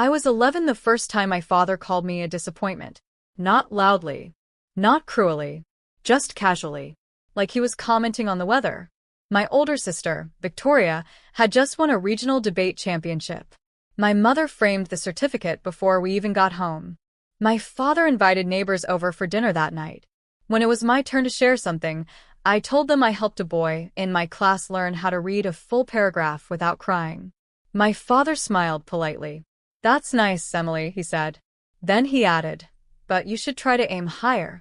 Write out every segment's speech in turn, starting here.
I was 11 the first time my father called me a disappointment. Not loudly. Not cruelly. Just casually. Like he was commenting on the weather. My older sister, Victoria, had just won a regional debate championship. My mother framed the certificate before we even got home. My father invited neighbors over for dinner that night. When it was my turn to share something, I told them I helped a boy in my class learn how to read a full paragraph without crying. My father smiled politely. "That's nice, Emily," he said. Then he added, "But you should try to aim higher."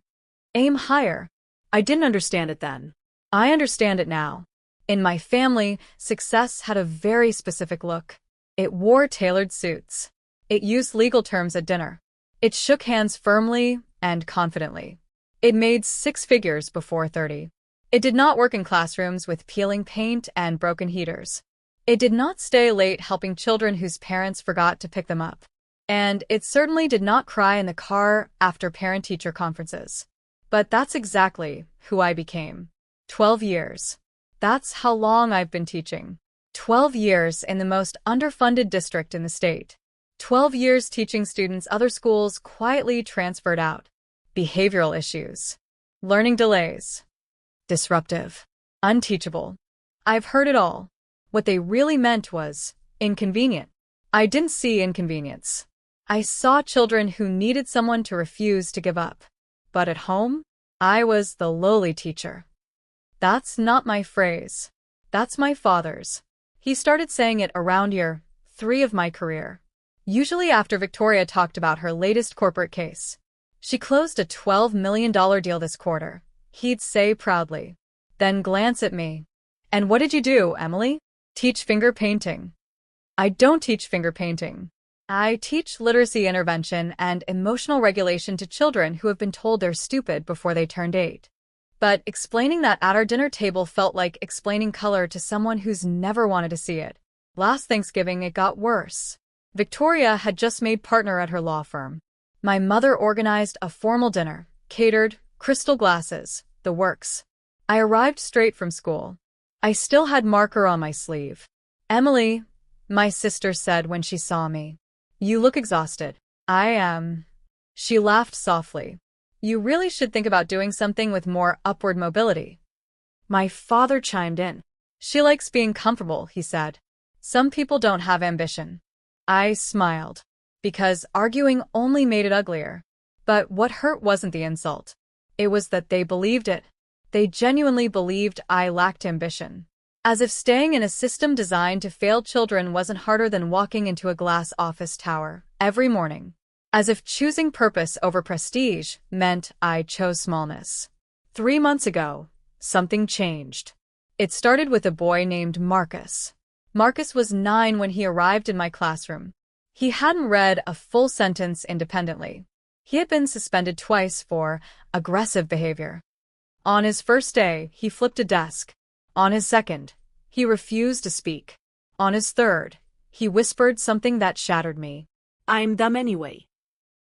Aim higher. I didn't understand it then. I understand it now. In my family, success had a very specific look. It wore tailored suits. It used legal terms at dinner. It shook hands firmly and confidently. It made six figures before 30. It did not work in classrooms with peeling paint and broken heaters. It did not stay late helping children whose parents forgot to pick them up. And it certainly did not cry in the car after parent-teacher conferences. But that's exactly who I became. 12 years. That's how long I've been teaching. 12 years in the most underfunded district in the state. 12 years teaching students other schools quietly transferred out. Behavioral issues. Learning delays. Disruptive. Unteachable. I've heard it all. What they really meant was inconvenient. I didn't see inconvenience. I saw children who needed someone to refuse to give up. But at home, I was the lowly teacher. That's not my phrase. That's my father's. He started saying it around year 3 of my career. Usually after Victoria talked about her latest corporate case. She closed a $12 million deal this quarter, he'd say proudly. Then glance at me. "And what did you do, Emily?" "Teach finger painting." I don't teach finger painting. I teach literacy intervention and emotional regulation to children who have been told they're stupid before they turned 8. But explaining that at our dinner table felt like explaining color to someone who's never wanted to see it. Last Thanksgiving, it got worse. Victoria had just made partner at her law firm. My mother organized a formal dinner, catered, crystal glasses, the works. I arrived straight from school. I still had marker on my sleeve. "Emily," my sister said when she saw me. "You look exhausted." "I am." She laughed softly. "You really should think about doing something with more upward mobility." My father chimed in. "She likes being comfortable," he said. "Some people don't have ambition." I smiled. Because arguing only made it uglier. But what hurt wasn't the insult. It was that they believed it. They genuinely believed I lacked ambition. As if staying in a system designed to fail children wasn't harder than walking into a glass office tower every morning. As if choosing purpose over prestige meant I chose smallness. 3 months ago, something changed. It started with a boy named Marcus. Marcus was 9 when he arrived in my classroom. He hadn't read a full sentence independently. He had been suspended twice for aggressive behavior. On his first day, he flipped a desk. On his second, he refused to speak. On his third, he whispered something that shattered me. "I'm dumb anyway."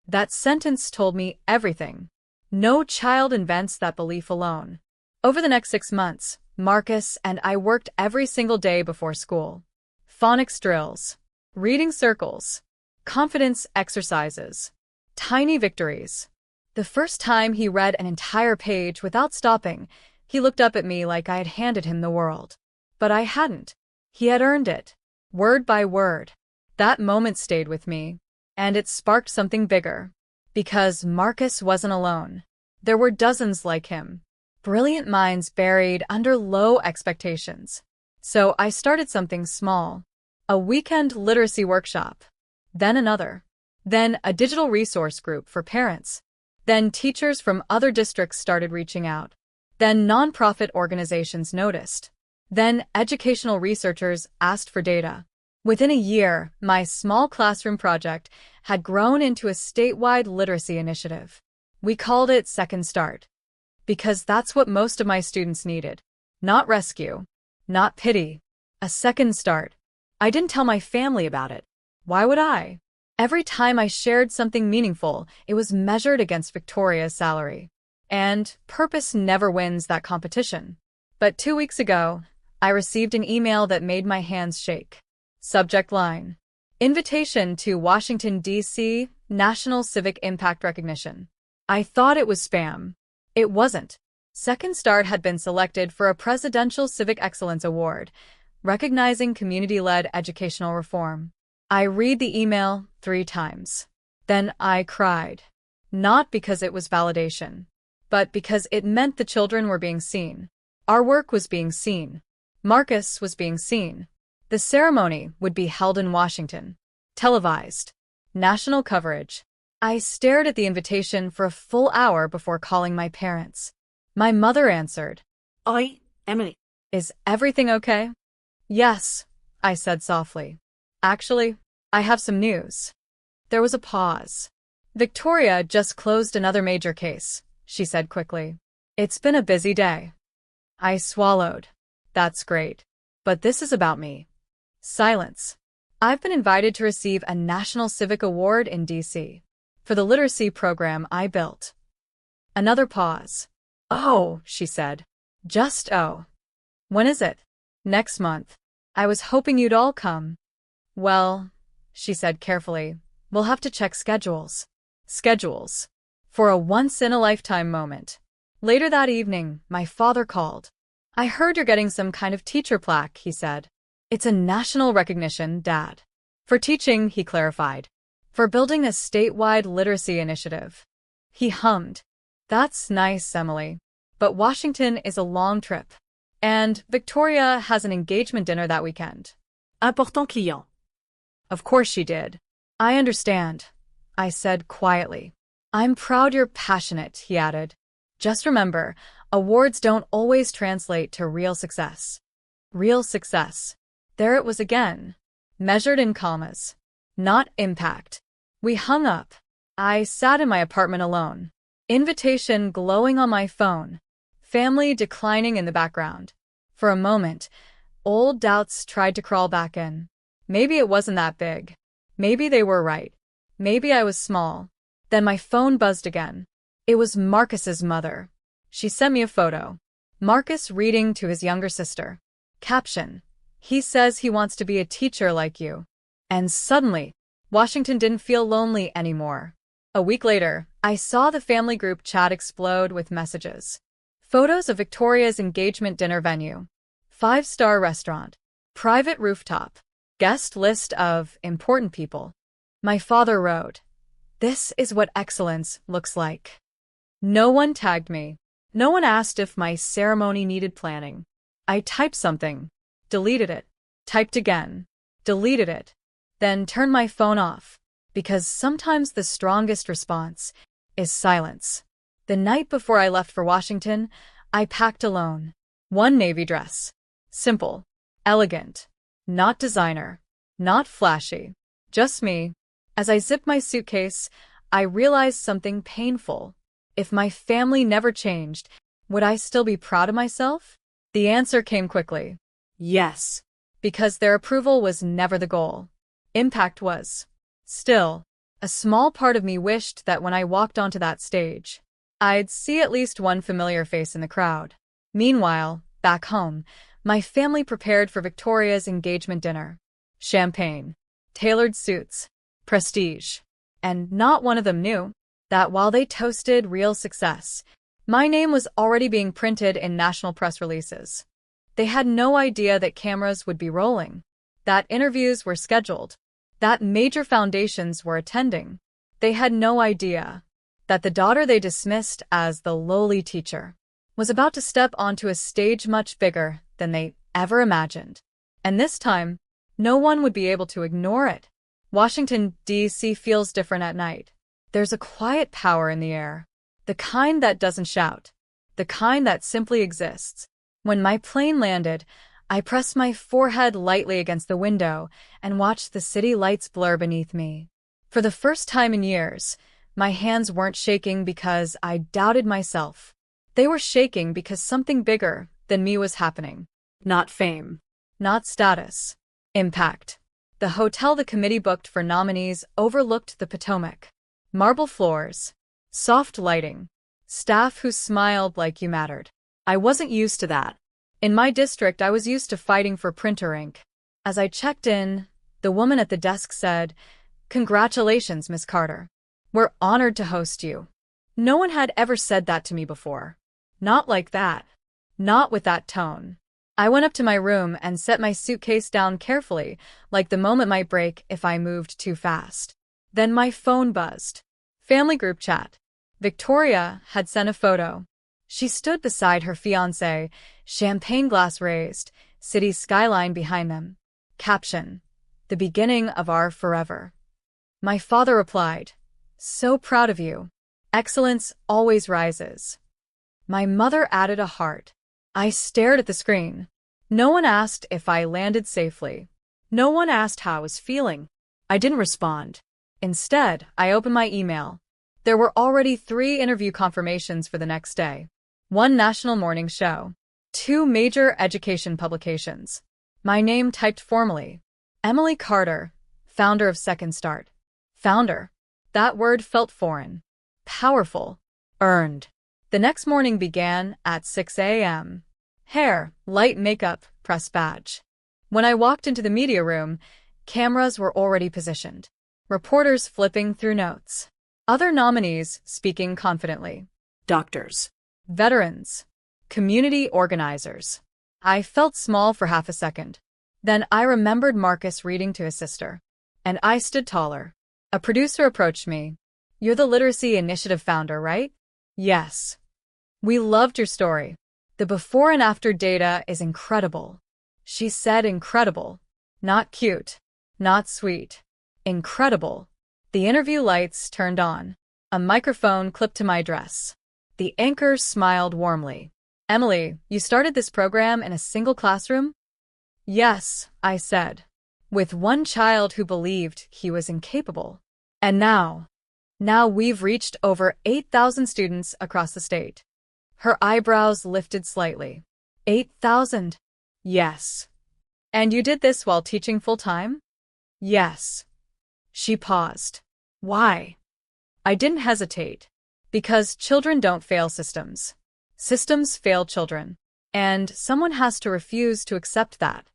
That sentence told me everything. No child invents that belief alone. Over the next 6 months, Marcus and I worked every single day before school. Phonics drills. Reading circles. Confidence exercises. Tiny victories. The first time he read an entire page without stopping, he looked up at me like I had handed him the world. But I hadn't. He had earned it. Word by word. That moment stayed with me. And it sparked something bigger. Because Marcus wasn't alone. There were dozens like him. Brilliant minds buried under low expectations. So I started something small. A weekend literacy workshop. Then another. Then a digital resource group for parents. Then teachers from other districts started reaching out. Then nonprofit organizations noticed. Then educational researchers asked for data. Within a year, my small classroom project had grown into a statewide literacy initiative. We called it Second Start. Because that's what most of my students needed. Not rescue. Not pity. A second start. I didn't tell my family about it. Why would I? Every time I shared something meaningful, it was measured against Victoria's salary. And purpose never wins that competition. But 2 weeks ago, I received an email that made my hands shake. Subject line. Invitation to Washington, D.C. National Civic Impact Recognition. I thought it was spam. It wasn't. Second Start had been selected for a Presidential Civic Excellence Award, recognizing community-led educational reform. I read the email 3 times. Then I cried. Not because it was validation, but because it meant the children were being seen. Our work was being seen. Marcus was being seen. The ceremony would be held in Washington. Televised. National coverage. I stared at the invitation for a full hour before calling my parents. My mother answered. Oi, Emily. Is everything okay? Yes, I said softly. Actually, I have some news. There was a pause. Victoria just closed another major case, she said quickly. It's been a busy day. I swallowed. That's great. But this is about me. Silence. I've been invited to receive a National Civic Award in D.C. for the literacy program I built. Another pause. Oh, she said. Just oh. When is it? Next month. I was hoping you'd all come. Well, she said carefully, we'll have to check schedules. Schedules. For a once-in-a-lifetime moment. Later that evening, my father called. I heard you're getting some kind of teacher plaque, he said. It's a national recognition, Dad. For teaching, he clarified. For building a statewide literacy initiative. He hummed. That's nice, Emily. But Washington is a long trip. And Victoria has an engagement dinner that weekend. Important client. Of course she did. I understand, I said quietly. I'm proud you're passionate, he added. Just remember, awards don't always translate to real success. Real success. There it was again. Measured in commas. Not impact. We hung up. I sat in my apartment alone. Invitation glowing on my phone. Family declining in the background. For a moment, old doubts tried to crawl back in. Maybe it wasn't that big. Maybe they were right. Maybe I was small. Then my phone buzzed again. It was Marcus's mother. She sent me a photo. Marcus reading to his younger sister. Caption. He says he wants to be a teacher like you. And suddenly, Washington didn't feel lonely anymore. A week later, I saw the family group chat explode with messages. Photos of Victoria's engagement dinner venue. 5-star restaurant. Private rooftop. Guest list of important people. My father wrote, "This is what excellence looks like." No one tagged me. No one asked if my ceremony needed planning. I typed something, deleted it, typed again, deleted it, then turned my phone off, because sometimes the strongest response is silence. The night before I left for Washington, I packed alone. One navy dress. Simple, elegant, not designer, not flashy, just me. As I zipped my suitcase, I realized something painful. If my family never changed, would I still be proud of myself? The answer came quickly. Yes. Because their approval was never the goal. Impact was. Still, a small part of me wished that when I walked onto that stage, I'd see at least one familiar face in the crowd. Meanwhile, back home, my family prepared for Victoria's engagement dinner. Champagne. Tailored suits. Prestige. And not one of them knew that while they toasted real success, my name was already being printed in national press releases. They had no idea that cameras would be rolling, that interviews were scheduled, that major foundations were attending. They had no idea that the daughter they dismissed as the lowly teacher was about to step onto a stage much bigger than they ever imagined. And this time, no one would be able to ignore it. Washington, D.C. feels different at night. There's a quiet power in the air. The kind that doesn't shout. The kind that simply exists. When my plane landed, I pressed my forehead lightly against the window and watched the city lights blur beneath me. For the first time in years, my hands weren't shaking because I doubted myself. They were shaking because something bigger than me was happening. Not fame. Not status. Impact. The hotel the committee booked for nominees overlooked the Potomac. Marble floors. Soft lighting. Staff who smiled like you mattered. I wasn't used to that. In my district, I was used to fighting for printer ink. As I checked in, The woman at the desk said, "Congratulations, Miss Carter. We're honored to host you." No one had ever said that to me before. Not like that. Not with that tone. I went up to my room and set my suitcase down carefully, like the moment might break if I moved too fast. Then my phone buzzed. Family group chat. Victoria had sent a photo. She stood beside her fiancé, champagne glass raised, city skyline behind them. Caption: "The beginning of our forever." My father replied, "So proud of you. Excellence always rises." My mother added a heart. I stared at the screen. No one asked if I landed safely. No one asked how I was feeling. I didn't respond. Instead, I opened my email. There were already 3 interview confirmations for the next day. 1 national morning show. 2 major education publications. My name typed formally. Emily Carter, founder of Second Start. Founder. That word felt foreign. Powerful. Earned. The next morning began at 6 a.m. Hair, light makeup, press badge. When I walked into the media room, cameras were already positioned. Reporters flipping through notes. Other nominees speaking confidently. Doctors. Veterans. Community organizers. I felt small for half a second. Then I remembered Marcus reading to his sister. And I stood taller. A producer approached me. "You're the Literacy Initiative founder, right?" "Yes." "We loved your story. The before and after data is incredible." She said incredible. Not cute. Not sweet. Incredible. The interview lights turned on. A microphone clipped to my dress. The anchor smiled warmly. "Emily, you started this program in a single classroom?" "Yes," I said. "With one child who believed he was incapable. And now we've reached over 8,000 students across the state." Her eyebrows lifted slightly. 8,000? Yes. "And you did this while teaching full-time?" "Yes." She paused. "Why?" I didn't hesitate. Because children don't fail systems. Systems fail children. And someone has to refuse to accept that.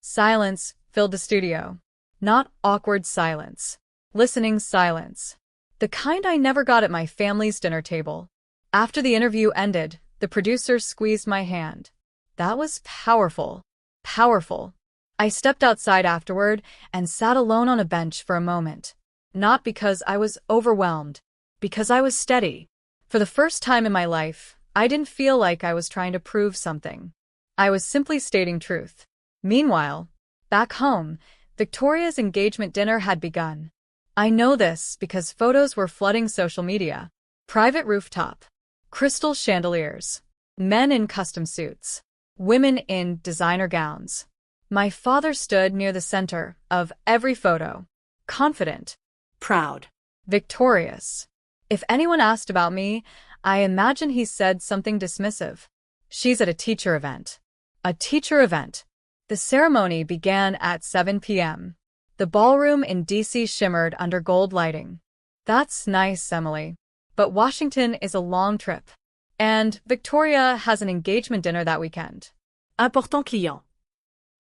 Silence filled the studio. Not awkward silence. Listening silence. The kind I never got at my family's dinner table. After the interview ended, the producer squeezed my hand. That was powerful. Powerful. I stepped outside afterward and sat alone on a bench for a moment. Not because I was overwhelmed. Because I was steady. For the first time in my life, I didn't feel like I was trying to prove something. I was simply stating truth. Meanwhile, back home, Victoria's engagement dinner had begun. I know this because photos were flooding social media. Private rooftop. Crystal chandeliers. Men in custom suits. Women in designer gowns. My father stood near the center of every photo. Confident. Proud. Victorious. If anyone asked about me, I imagine he said something dismissive. "She's at a teacher event." A teacher event. The ceremony began at 7 p.m. The ballroom in D.C. shimmered under gold lighting. "That's nice, Emily. But Washington is a long trip. And Victoria has an engagement dinner that weekend." Important client.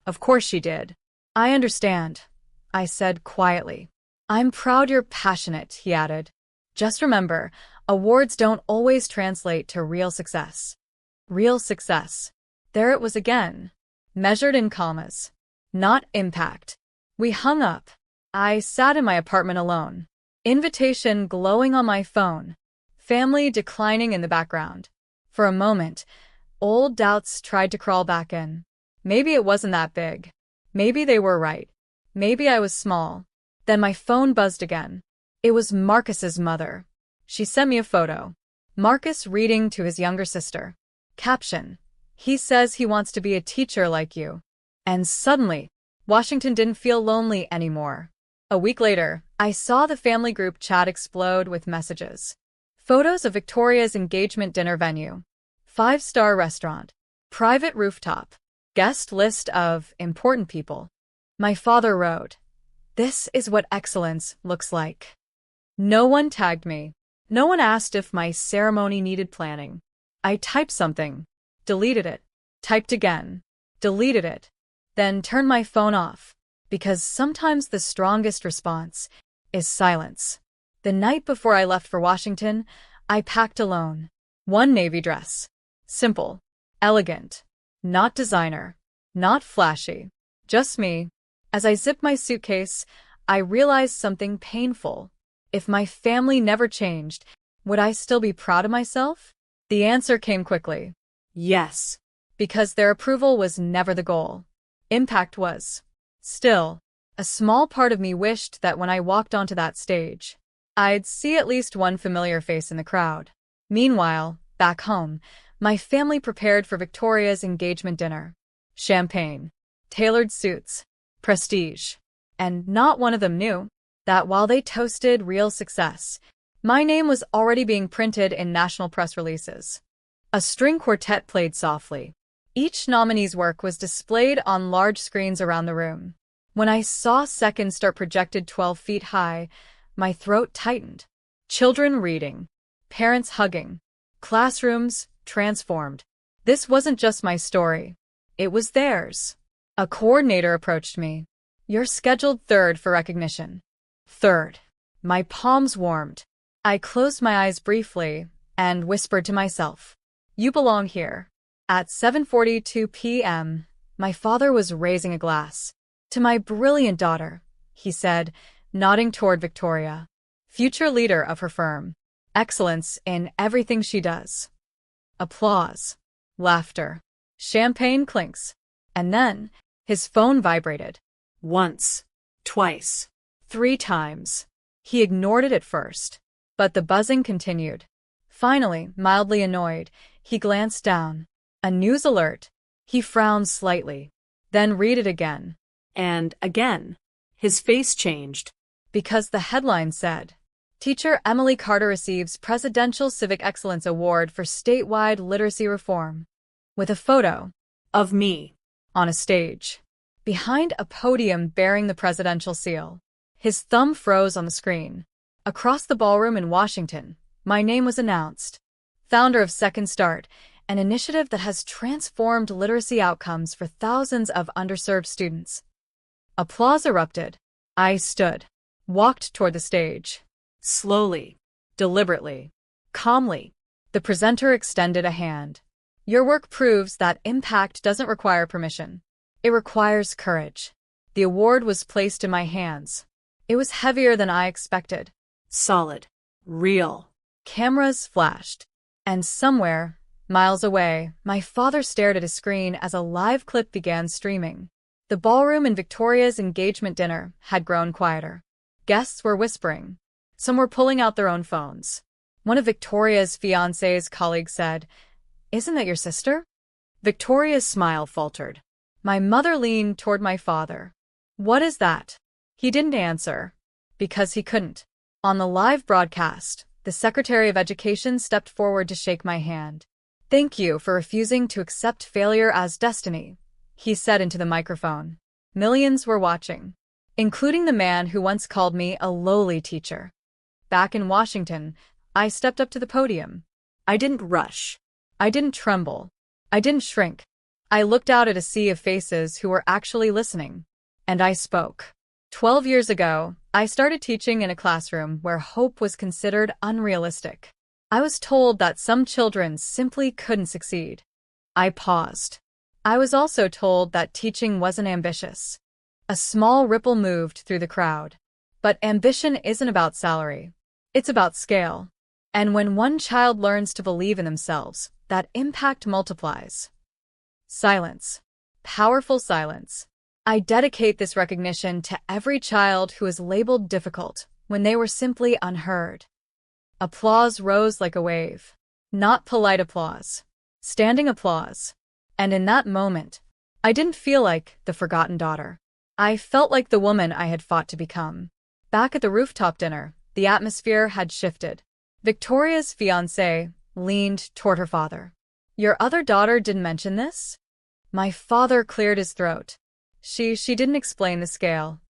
Of course she did. "I understand," I said quietly. "I'm proud you're passionate," he added. "Just remember, awards don't always translate to real success." Real success. There it was again. Measured in commas. Not impact. We hung up. I sat in my apartment alone. Invitation glowing on my phone. Family declining in the background. For a moment, old doubts tried to crawl back in. Maybe it wasn't that big. Maybe they were right. Maybe I was small. Then my phone buzzed again. It was Marcus's mother. She sent me a photo. Marcus reading to his younger sister. Caption: "He says he wants to be a teacher like you." And suddenly, Washington didn't feel lonely anymore. A week later, I saw the family group chat explode with messages. Photos of Victoria's engagement dinner venue. 5-star restaurant. Private rooftop. Guest list of important people. My father wrote, "This is what excellence looks like." No one tagged me. No one asked if my ceremony needed planning. I typed something, deleted it, typed again, deleted it, then turned my phone off. Because sometimes the strongest response is silence. The night before I left for Washington, I packed alone. One navy dress. Simple. Elegant. Not designer. Not flashy. Just me. As I zipped my suitcase, I realized something painful. If my family never changed, would I still be proud of myself? The answer came quickly. Yes. Because their approval was never the goal. Impact was. Still, a small part of me wished that when I walked onto that stage, I'd see at least one familiar face in the crowd. Meanwhile, back home, my family prepared for Victoria's engagement dinner. Champagne, tailored suits, prestige. And not one of them knew that while they toasted real success, my name was already being printed in national press releases. A string quartet played softly. Each nominee's work was displayed on large screens around the room. When I saw seconds start projected 12 feet high, my throat tightened. Children reading, parents hugging, classrooms transformed. This wasn't just my story. It was theirs. A coordinator approached me. "You're scheduled third for recognition." Third. My palms warmed. I closed my eyes briefly and whispered to myself, "You belong here." At 7:42 p.m., my father was raising a glass. "To my brilliant daughter," he said, nodding toward Victoria, future leader of her firm. Excellence in everything she does. Applause. Laughter. Champagne clinks. And then, his phone vibrated. Once. Twice. 3 times. He ignored it at first, but the buzzing continued. Finally, mildly annoyed, he glanced down. A news alert. He frowned slightly. Then read it again. And again. His face changed. Because the headline said, "Teacher Emily Carter receives Presidential Civic Excellence Award for statewide literacy reform." With a photo Of me. on a stage, behind a podium bearing the presidential seal. His thumb froze on the screen. Across the ballroom in Washington, my name was announced. Founder of Second Start, an initiative that has transformed literacy outcomes for thousands of underserved students. Applause erupted. I stood, walked toward the stage. Slowly. Deliberately. Calmly. The presenter extended a hand. "Your work proves that impact doesn't require permission. It requires courage." The award was placed in my hands. It was heavier than I expected. Solid. Real. Cameras flashed. And somewhere, miles away, my father stared at a screen as a live clip began streaming. The ballroom in Victoria's engagement dinner had grown quieter. Guests were whispering. Some were pulling out their own phones. One of Victoria's fiancé's colleagues said, "Isn't that your sister?" Victoria's smile faltered. My mother leaned toward my father. "What is that?" He didn't answer. Because he couldn't. On the live broadcast, the Secretary of Education stepped forward to shake my hand. "Thank you for refusing to accept failure as destiny," he said into the microphone. Millions were watching, including the man who once called me a lowly teacher. Back in Washington, I stepped up to the podium. I didn't rush. I didn't tremble. I didn't shrink. I looked out at a sea of faces who were actually listening. And I spoke. 12 years ago, I started teaching in a classroom where hope was considered unrealistic. I was told that some children simply couldn't succeed. I paused. I was also told that teaching wasn't ambitious. A small ripple moved through the crowd. But ambition isn't about salary. It's about scale. And when one child learns to believe in themselves, that impact multiplies. Silence. Powerful silence. I dedicate this recognition to every child who is labeled difficult when they were simply unheard. Applause rose like a wave. Not polite applause. Standing applause. And in that moment, I didn't feel like the forgotten daughter. I felt like the woman I had fought to become. Back at the rooftop dinner, the atmosphere had shifted. Victoria's fiancé leaned toward her father. "Your other daughter didn't mention this?" My father cleared his throat. She didn't explain the scale.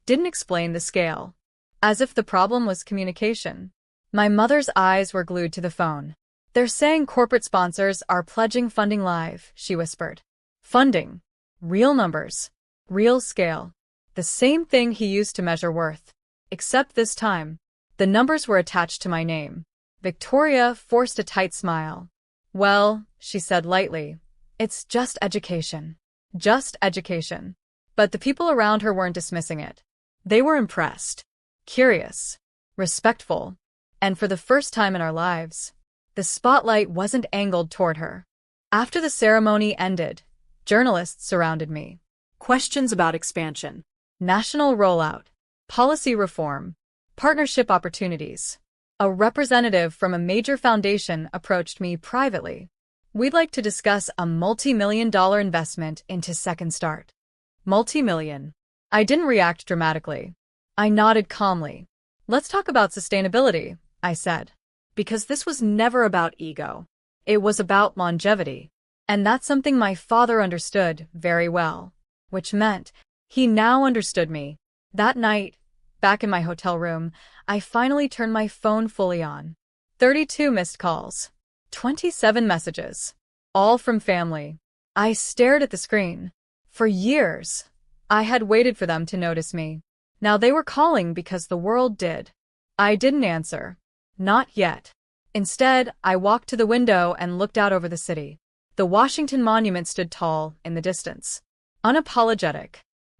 Didn't explain the scale. As if the problem was communication. My mother's eyes were glued to the phone. "They're saying corporate sponsors are pledging funding live," she whispered. Funding. Real numbers. Real scale. The same thing he used to measure worth. Except this time, the numbers were attached to my name. Victoria forced a tight smile. Well, she said lightly, it's just education. Just education. But the people around her weren't dismissing it. They were impressed, curious, respectful, and for the first time in our lives, the spotlight wasn't angled toward her. After the ceremony ended, journalists surrounded me. Questions about expansion. National rollout, policy reform, partnership opportunities. A representative from a major foundation approached me privately. We'd like to discuss a multi-million-dollar investment into Second Start. Multi-million. I didn't react dramatically. I nodded calmly. Let's talk about sustainability, I said. Because this was never about ego. It was about longevity. And that's something my father understood very well. Which meant he now understood me. That night, back in my hotel room, I finally turned my phone fully on. 32 missed calls. 27 messages. All from family. I stared at the screen. For years, I had waited for them to notice me. Now they were calling because the world did. I didn't answer. Not yet. Instead, I walked to the window and looked out over the city. The Washington Monument stood tall in the distance. Unapologetic.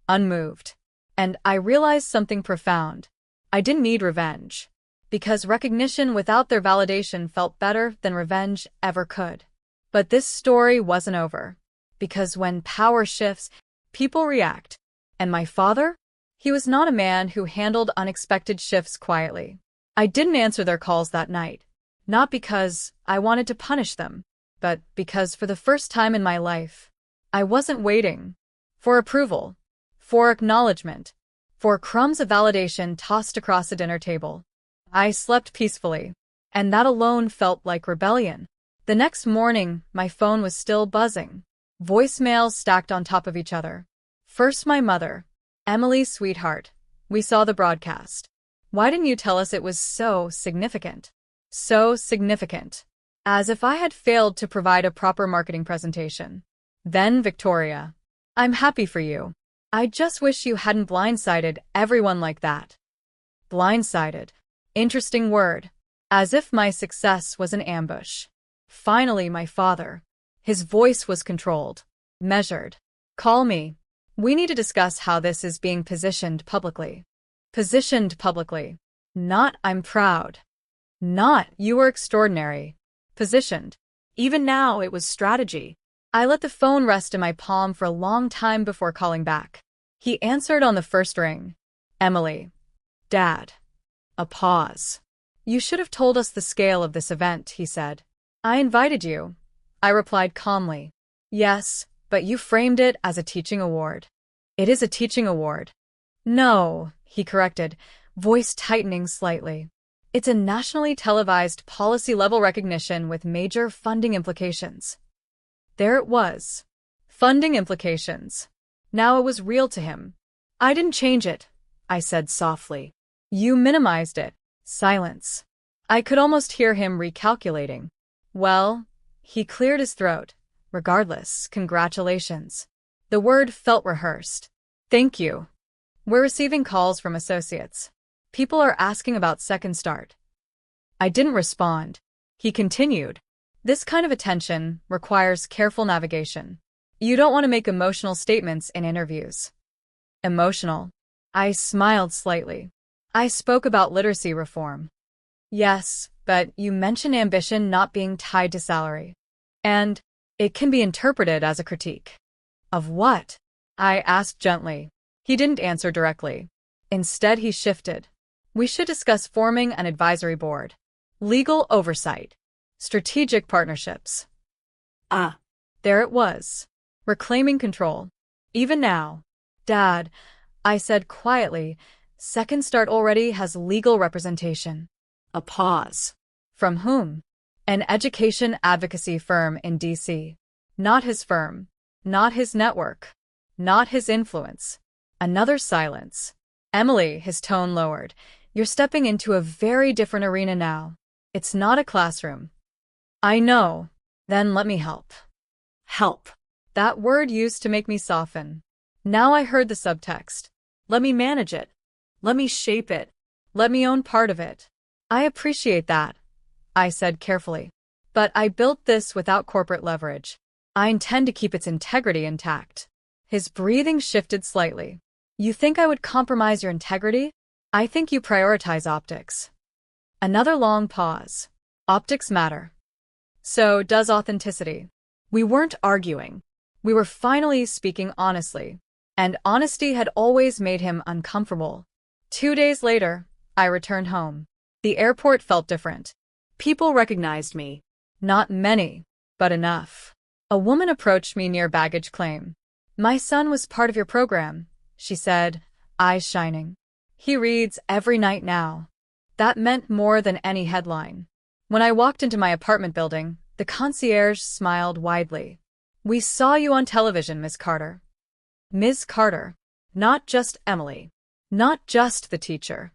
Unmoved. And I realized something profound. I didn't need revenge. Because recognition without their validation felt better than revenge ever could. But this story wasn't over. Because when power shifts, people react. And my father? He was not a man who handled unexpected shifts quietly. I didn't answer their calls that night. Not because I wanted to punish them, but because for the first time in my life, I wasn't waiting for approval, for acknowledgement, for crumbs of validation tossed across a dinner table. I slept peacefully, and that alone felt like rebellion. The next morning, my phone was still buzzing. Voicemails stacked on top of each other. First my mother. Emily, sweetheart, we saw the broadcast. Why didn't you tell us it was so significant? So significant. As if I had failed to provide a proper marketing presentation. Then Victoria. I'm happy for you. I just wish you hadn't blindsided everyone like that. Blindsided. Interesting word. As if my success was an ambush. Finally, my father. His voice was controlled. Measured. Call me. We need to discuss how this is being positioned publicly. Positioned publicly. Not I'm proud. Not you were extraordinary. Positioned. Even now, it was strategy. I let the phone rest in my palm for a long time before calling back. He answered on the first ring. Emily. Dad. A pause. You should have told us the scale of this event, he said. I invited you. I replied calmly. Yes, but you framed it as a teaching award. It is a teaching award. No, he corrected, voice tightening slightly. It's a nationally televised policy-level recognition with major funding implications. There it was. Funding implications. Now it was real to him. I didn't change it, I said softly. You minimized it. Silence. I could almost hear him recalculating. Well, he cleared his throat. Regardless, congratulations. The word felt rehearsed. Thank you. We're receiving calls from associates. People are asking about Second Start. I didn't respond. He continued. This kind of attention requires careful navigation. You don't want to make emotional statements in interviews. Emotional. I smiled slightly. I spoke about literacy reform. Yes, but you mentioned ambition not being tied to salary. And it can be interpreted as a critique. Of what? I asked gently. He didn't answer directly. Instead, he shifted. We should discuss forming an advisory board. Legal oversight. Strategic partnerships. Ah, there it was. Reclaiming control. Even now. Dad, I said quietly, Second Start already has legal representation. A pause. From whom? An education advocacy firm in D.C. Not his firm. Not his network. Not his influence. Another silence. Emily, his tone lowered. You're stepping into a very different arena now. It's not a classroom. I know. Then let me help. Help. That word used to make me soften. Now I heard the subtext. Let me manage it. Let me shape it. Let me own part of it. I appreciate that, I said carefully. But I built this without corporate leverage. I intend to keep its integrity intact. His breathing shifted slightly. You think I would compromise your integrity? I think you prioritize optics. Another long pause. Optics matter. So does authenticity. We weren't arguing. We were finally speaking honestly. And honesty had always made him uncomfortable. 2 days later, I returned home. The airport felt different. People recognized me. Not many, but enough. A woman approached me near baggage claim. My son was part of your program, she said, eyes shining. He reads every night now. That meant more than any headline. When I walked into my apartment building, the concierge smiled widely. We saw you on television, Miss Carter. Ms. Carter. Not just Emily. Not just the teacher.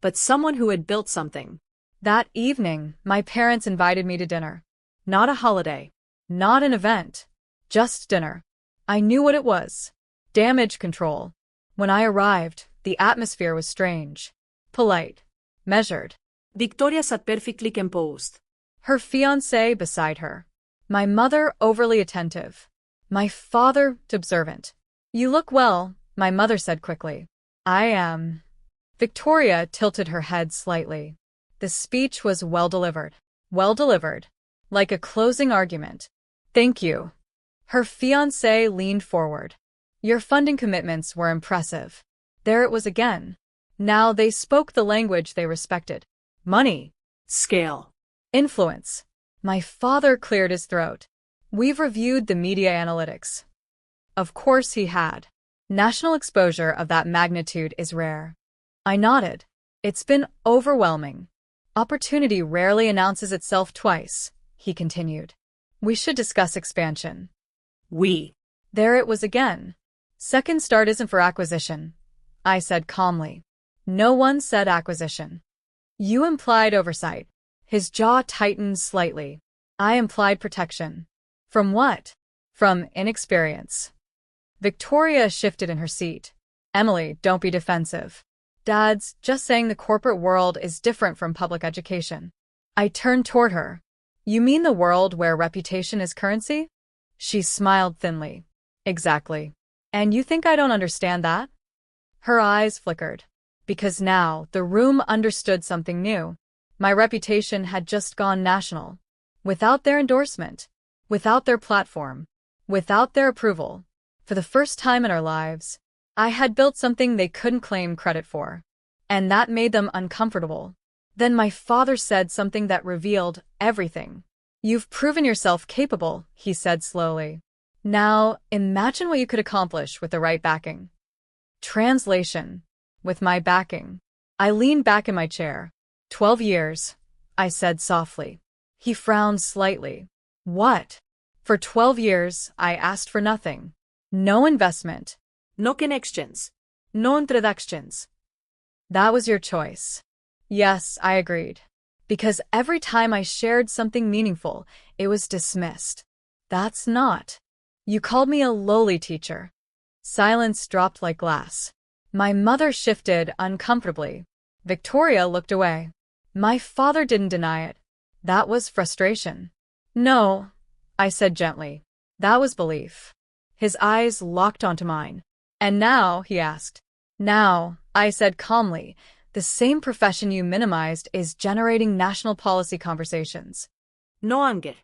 But someone who had built something. That evening, my parents invited me to dinner. Not a holiday. Not an event. Just dinner. I knew what it was. Damage control. When I arrived, the atmosphere was strange. Polite. Measured. Victoria sat perfectly composed. Her fiancé beside her. My mother overly attentive. My father observant. You look well, my mother said quickly. I am. Victoria tilted her head slightly. The speech was well delivered. Well delivered. Like a closing argument. Thank you. Her fiancé leaned forward. Your funding commitments were impressive. There it was again. Now they spoke the language they respected. Money. Scale. Influence. My father cleared his throat. We've reviewed the media analytics. Of course he had. National exposure of that magnitude is rare. I nodded. It's been overwhelming. Opportunity rarely announces itself twice, he continued. We should discuss expansion. We. There it was again. Second start isn't for acquisition, I said calmly. No one said acquisition. You implied oversight. His jaw tightened slightly. I implied protection. From what? From inexperience. Victoria shifted in her seat. Emily, don't be defensive. Dad's just saying the corporate world is different from public education. I turned toward her. You mean the world where reputation is currency? She smiled thinly. Exactly. And you think I don't understand that? Her eyes flickered. Because now the room understood something new. My reputation had just gone national. Without their endorsement. Without their platform. Without their approval. For the first time in our lives, I had built something they couldn't claim credit for. And that made them uncomfortable. Then my father said something that revealed everything. You've proven yourself capable, he said slowly. Now, imagine what you could accomplish with the right backing. Translation. With my backing. I leaned back in my chair. 12 years, I said softly. He frowned slightly. What? For 12 years, I asked for nothing. No investment. No connections. No introductions. That was your choice. Yes, I agreed. Because every time I shared something meaningful, it was dismissed. That's not. You called me a lowly teacher. Silence dropped like glass. My mother shifted uncomfortably. Victoria looked away. My father didn't deny it. That was frustration. No, I said gently. That was belief. His eyes locked onto mine. And now, he asked. Now, I said calmly, the same profession you minimized is generating national policy conversations. No anger.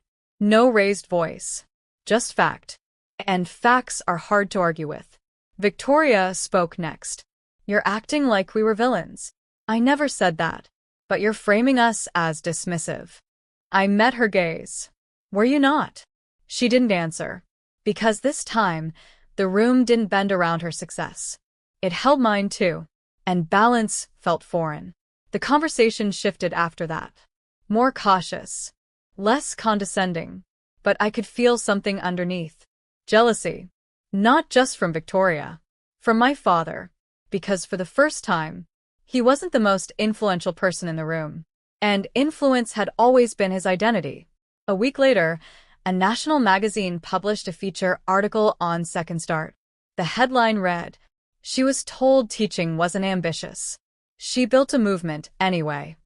No raised voice. Just fact. And facts are hard to argue with. Victoria spoke next. You're acting like we were villains. I never said that. But you're framing us as dismissive. I met her gaze. Were you not? She didn't answer. Because this time, the room didn't bend around her success. It held mine too. And balance felt foreign. The conversation shifted after that. More cautious. Less condescending. But I could feel something underneath. Jealousy. Not just from Victoria. From my father. Because for the first time, he wasn't the most influential person in the room. And influence had always been his identity. A week later, a national magazine published a feature article on Second Start. The headline read, She was told teaching wasn't ambitious. She built a movement anyway.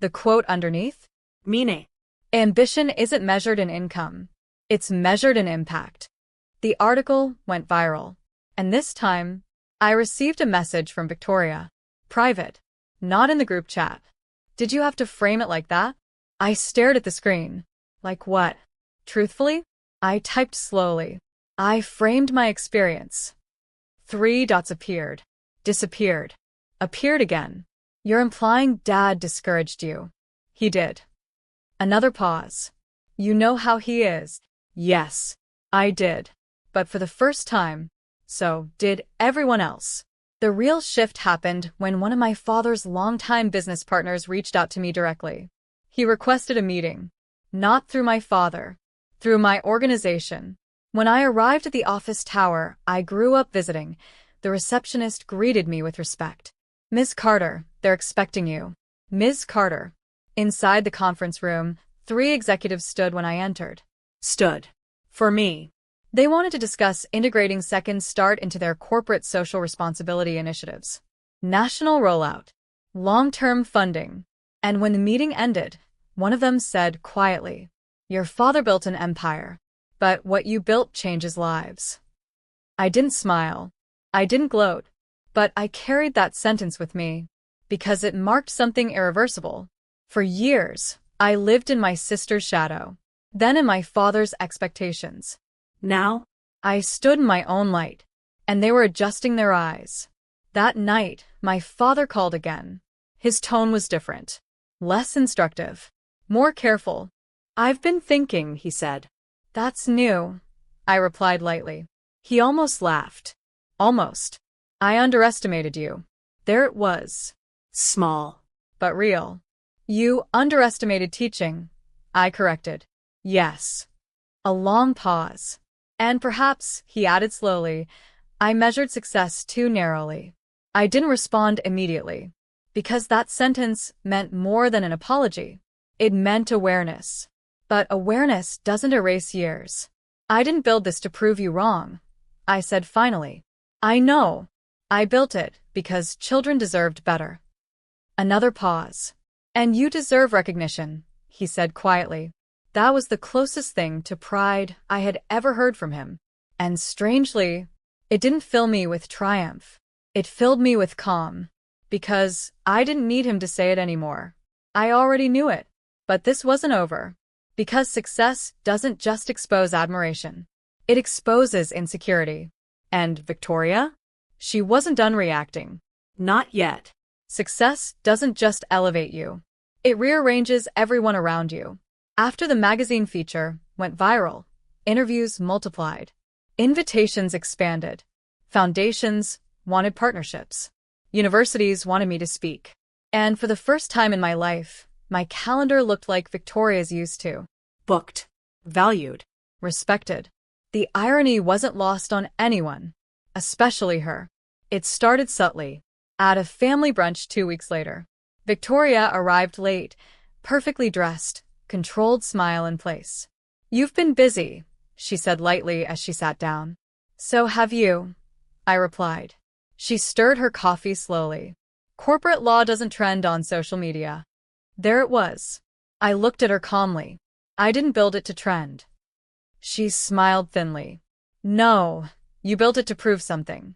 The quote underneath? Meaning. Ambition isn't measured in income. It's measured in impact. The article went viral. And this time, I received a message from Victoria. Private. Not in the group chat. Did you have to frame it like that? I stared at the screen. Like what? Truthfully? I typed slowly. I framed my experience. 3 dots appeared. Disappeared. Appeared again. You're implying Dad discouraged you. He did. Another pause. You know how he is. Yes, I did. But for the first time, so did everyone else. The real shift happened when one of my father's longtime business partners reached out to me directly. He requested a meeting. Not through my father. Through my organization. When I arrived at the office tower I grew up visiting, the receptionist greeted me with respect. Ms. Carter, they're expecting you. Ms. Carter. Inside the conference room, 3 executives stood when I entered. Stood. For me. They wanted to discuss integrating Second Start into their corporate social responsibility initiatives. National rollout. Long-term funding. And when the meeting ended, one of them said quietly, "Your father built an empire, but what you built changes lives." I didn't smile. I didn't gloat. But I carried that sentence with me, because it marked something irreversible. For years, I lived in my sister's shadow, then in my father's expectations. Now, I stood in my own light, and they were adjusting their eyes. That night, my father called again. His tone was different. Less instructive. More careful. "I've been thinking," he said. "That's new," I replied lightly. He almost laughed. Almost. "I underestimated you." There it was. Small. But real. "You underestimated teaching," I corrected. "Yes." A long pause. "And perhaps," he added slowly, "I measured success too narrowly." I didn't respond immediately, because that sentence meant more than an apology. It meant awareness. But awareness doesn't erase years. "I didn't build this to prove you wrong," I said finally. "I know. I built it because children deserved better." Another pause. "And you deserve recognition," he said quietly. That was the closest thing to pride I had ever heard from him. And strangely, it didn't fill me with triumph. It filled me with calm. Because I didn't need him to say it anymore. I already knew it. But this wasn't over. Because success doesn't just expose admiration. It exposes insecurity. And Victoria? She wasn't done reacting. Not yet. Success doesn't just elevate you. It rearranges everyone around you. After the magazine feature went viral, interviews multiplied. Invitations expanded. Foundations wanted partnerships. Universities wanted me to speak. And for the first time in my life, my calendar looked like Victoria's used to. Booked. Valued. Respected. The irony wasn't lost on anyone, especially her. It started subtly. At a family brunch 2 weeks later, Victoria arrived late, perfectly dressed, controlled smile in place. "You've been busy," she said lightly as she sat down. "So have you," I replied. She stirred her coffee slowly. "Corporate law doesn't trend on social media." There it was. I looked at her calmly. "I didn't build it to trend." She smiled thinly. "No, you built it to prove something.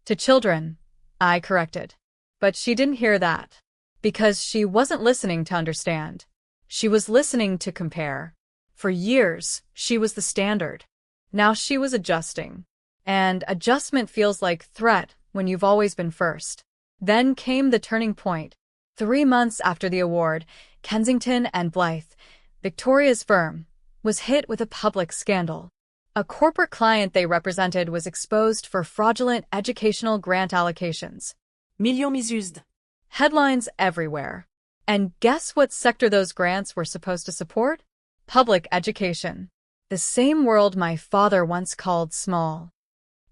To children," I corrected. But she didn't hear that. Because she wasn't listening to understand. She was listening to compare. For years, she was the standard. Now she was adjusting. And adjustment feels like threat when you've always been first. Then came the turning point. 3 months after the award, Kensington and Blythe, Victoria's firm, was hit with a public scandal. A corporate client they represented was exposed for fraudulent educational grant allocations. Millions misused. Headlines everywhere. And guess what sector those grants were supposed to support? Public education. The same world my father once called small.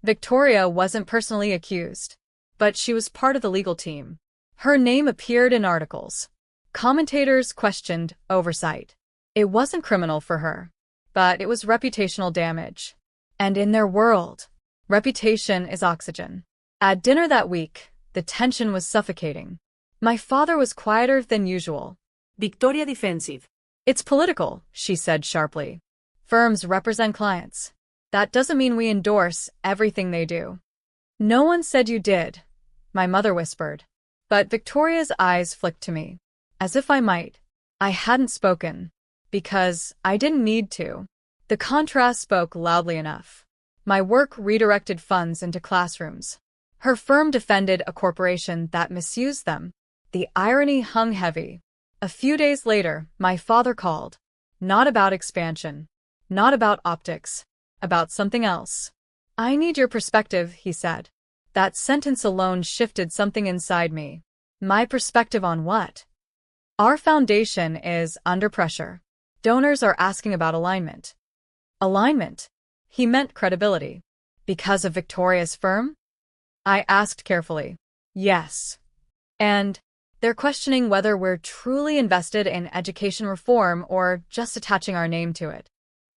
Victoria wasn't personally accused, but she was part of the legal team. Her name appeared in articles. Commentators questioned oversight. It wasn't criminal for her, but it was reputational damage. And in their world, reputation is oxygen. At dinner that week, the tension was suffocating. My father was quieter than usual. Victoria defensive. It's political, she said sharply. Firms represent clients. That doesn't mean we endorse everything they do. No one said you did, my mother whispered. But Victoria's eyes flicked to me, as if I might. I hadn't spoken, because I didn't need to. The contrast spoke loudly enough. My work redirected funds into classrooms. Her firm defended a corporation that misused them. The irony hung heavy. A few days later, my father called. Not about expansion. Not about optics. About something else. I need your perspective, he said. That sentence alone shifted something inside me. My perspective on what? Our foundation is under pressure. Donors are asking about alignment. Alignment? He meant credibility. Because of Victoria's firm? I asked carefully. Yes. And they're questioning whether we're truly invested in education reform or just attaching our name to it.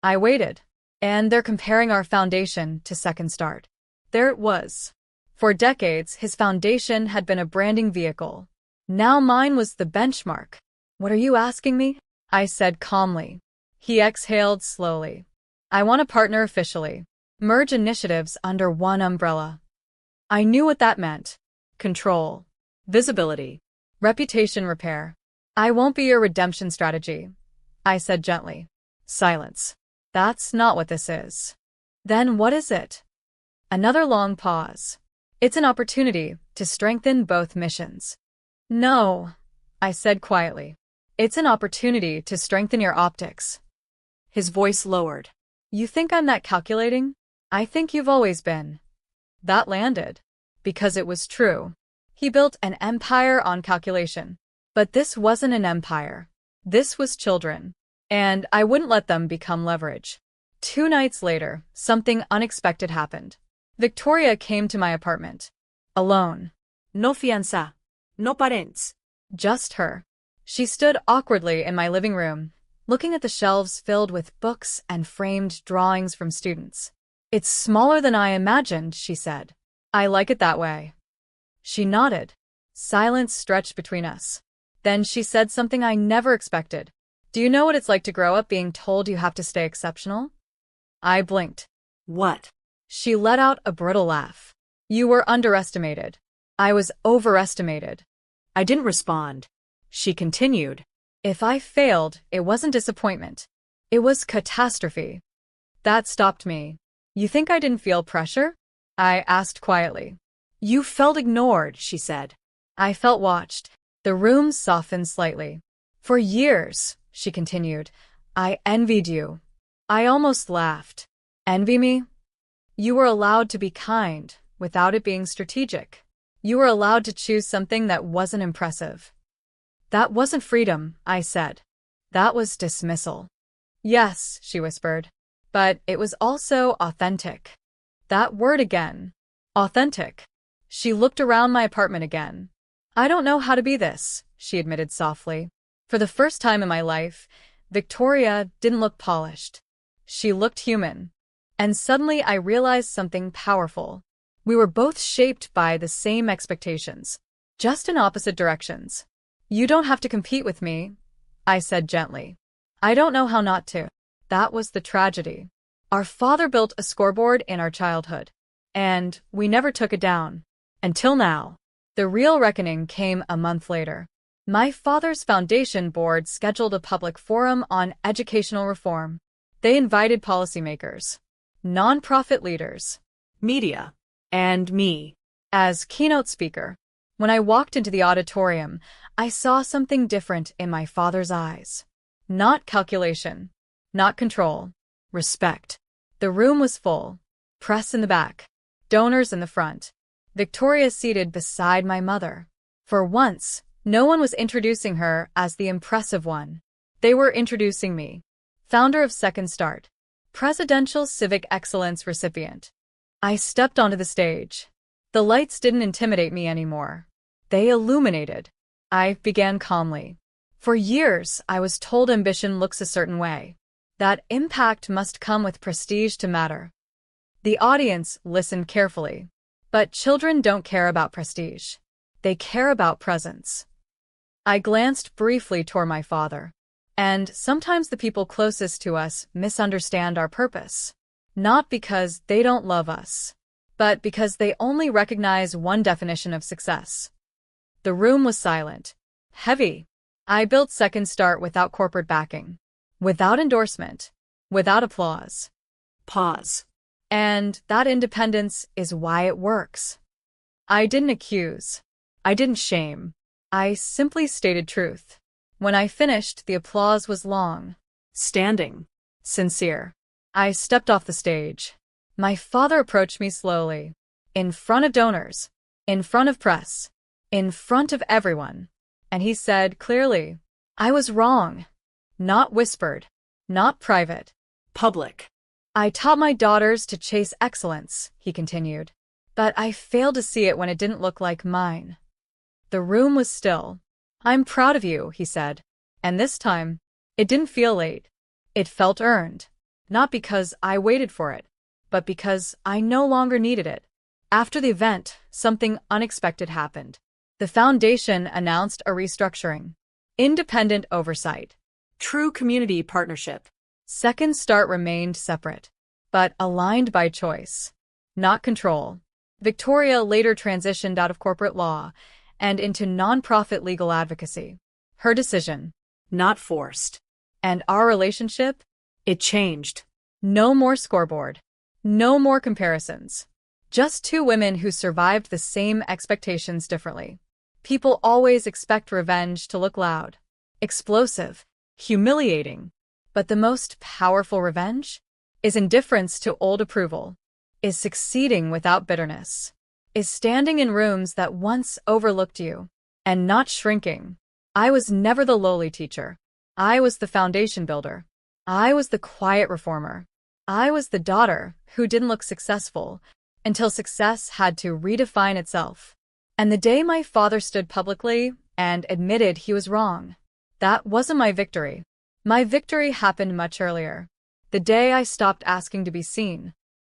I waited. And they're comparing our foundation to Second Start. There it was. For decades, his foundation had been a branding vehicle. Now mine was the benchmark. What are you asking me? I said calmly. He exhaled slowly. I want to partner officially. Merge initiatives under one umbrella. I knew what that meant. Control. Visibility. Reputation repair. I won't be your redemption strategy, I said gently. Silence. That's not what this is. Then what is it? Another long pause. It's an opportunity to strengthen both missions. No, I said quietly. It's an opportunity to strengthen your optics. His voice lowered. You think I'm that calculating? I think you've always been. That landed. Because it was true. He built an empire on calculation. But this wasn't an empire. This was children. And I wouldn't let them become leverage. 2 nights later, something unexpected happened. Victoria came to my apartment. Alone. No fianza. No parents. Just her. She stood awkwardly in my living room, looking at the shelves filled with books and framed drawings from students. It's smaller than I imagined, she said. I like it that way. She nodded. Silence stretched between us. Then she said something I never expected. Do you know what it's like to grow up being told you have to stay exceptional? I blinked. What? She let out a brittle laugh. You were underestimated. I was overestimated. I didn't respond. She continued. If I failed, it wasn't disappointment. It was catastrophe. That stopped me. You think I didn't feel pressure? I asked quietly. You felt ignored, she said. I felt watched. The room softened slightly. For years, she continued, I envied you. I almost laughed. Envy me? You were allowed to be kind, without it being strategic. You were allowed to choose something that wasn't impressive. That wasn't freedom, I said. That was dismissal. Yes, she whispered. But it was also authentic. That word again. Authentic. She looked around my apartment again. I don't know how to be this, she admitted softly. For the first time in my life, Victoria didn't look polished. She looked human. And suddenly I realized something powerful. We were both shaped by the same expectations, just in opposite directions. You don't have to compete with me, I said gently. I don't know how not to. That was the tragedy. Our father built a scoreboard in our childhood, and we never took it down. Until now. The real reckoning came a month later. My father's foundation board scheduled a public forum on educational reform. They invited policymakers, nonprofit leaders, media, and me as keynote speaker. When I walked into the auditorium, I saw something different in my father's eyes. Not calculation, not control, respect. The room was full. Press in the back, donors in the front. Victoria seated beside my mother. For once, no one was introducing her as the impressive one. They were introducing me. Founder of Second Start. Presidential Civic Excellence recipient. I stepped onto the stage. The lights didn't intimidate me anymore. They illuminated. I began calmly. For years, I was told ambition looks a certain way. That impact must come with prestige to matter. The audience listened carefully. But children don't care about prestige. They care about presence. I glanced briefly toward my father. And sometimes the people closest to us misunderstand our purpose. Not because they don't love us, but because they only recognize one definition of success. The room was silent, heavy. I built Second Start without corporate backing, without endorsement, without applause. Pause. And that independence is why it works. I didn't accuse. I didn't shame. I simply stated truth. When I finished, the applause was long, Standing. sincere. I stepped off the stage. My father approached me slowly, in front of donors, in front of press, in front of everyone. And he said clearly, I was wrong. Not whispered, not private. Public. I taught my daughters to chase excellence, he continued. But I failed to see it when it didn't look like mine. The room was still. I'm proud of you, he said. And this time, it didn't feel late. It felt earned. Not because I waited for it, but because I no longer needed it. After the event, something unexpected happened. The foundation announced a restructuring. Independent oversight. True community partnership. Second Start remained separate, but aligned by choice, not control. Victoria later transitioned out of corporate law and into nonprofit legal advocacy. Her decision. Not forced. And our relationship? It changed. No more scoreboard. No more comparisons. Just two women who survived the same expectations differently. People always expect revenge to look loud, explosive, humiliating. But the most powerful revenge is indifference to old approval, is succeeding without bitterness, is standing in rooms that once overlooked you, and not shrinking. I was never the lowly teacher. I was the foundation builder. I was the quiet reformer. I was the daughter who didn't look successful until success had to redefine itself. And the day my father stood publicly and admitted he was wrong, that wasn't my victory. My victory happened much earlier. The day I stopped asking to be seen.